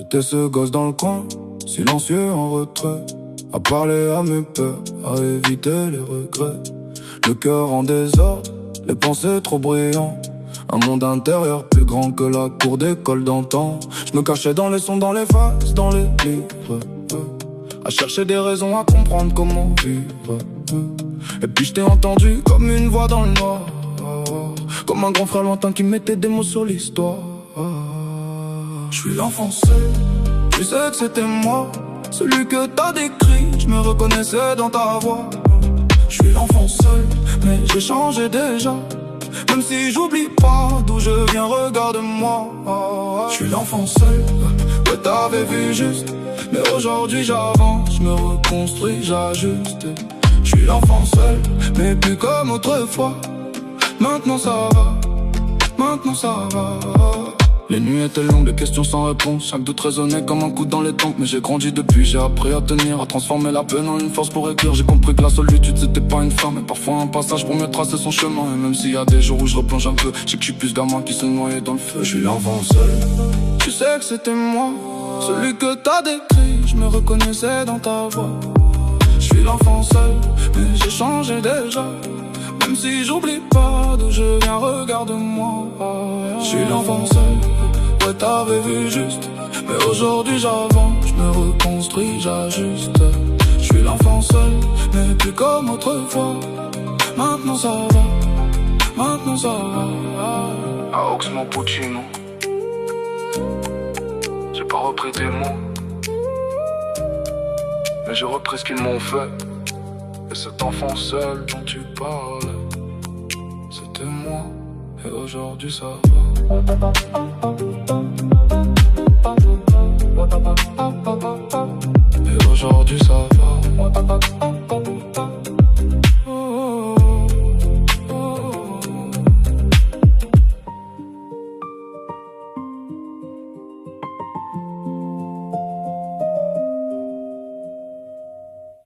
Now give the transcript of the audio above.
J'étais ce gosse dans le coin, silencieux en retrait, à parler à mes peurs, à éviter les regrets. Le cœur en désordre, les pensées trop brillantes. Un monde intérieur plus grand que la cour d'école d'antan. Je me cachais dans les sons, dans les faces, dans les livres, à chercher des raisons, à comprendre comment vivre. Et puis je t'ai entendu comme une voix dans le noir, comme un grand frère lointain qui mettait des mots sur l'histoire. Je suis l'enfant seul, tu sais que c'était moi, celui que t'as décrit, je me reconnaissais dans ta voix. Je suis l'enfant seul, mais j'ai changé déjà, même si j'oublie pas d'où je viens, regarde-moi. Je suis l'enfant seul, ouais t'avais vu juste, mais aujourd'hui j'avance, je me reconstruis, j'ajuste. Je suis l'enfant seul, mais plus comme autrefois. Maintenant ça va, maintenant ça va. Les nuits étaient longues, les questions sans réponse. Chaque doute résonnait comme un coup dans les tempes. Mais j'ai grandi depuis, j'ai appris à tenir, à transformer la peine en une force pour écrire. J'ai compris que la solitude c'était pas une fin, mais parfois un passage pour mieux tracer son chemin. Et même s'il y a des jours où je replonge un peu, je sais que je suis plus gamin qui se noyait dans le feu. Je suis l'enfant seul, tu sais que c'était moi, celui que t'as décrit, je me reconnaissais dans ta voix. Je suis l'enfant seul, mais j'ai changé déjà, même si j'oublie pas d'où je viens, regarde-moi. Je suis l'enfant seul, ouais t'avais vu juste, mais aujourd'hui j'avance, je me reconstruis, j'ajuste. Je suis l'enfant seul, mais plus comme autrefois. Maintenant ça va, maintenant ça va. À Oxmo Puccino, j'ai pas repris tes mots, mais j'ai repris ce qu'ils m'ont fait. Et cet enfant seul dont tu parles, c'était moi, et aujourd'hui ça va. Et aujourd'hui ça va.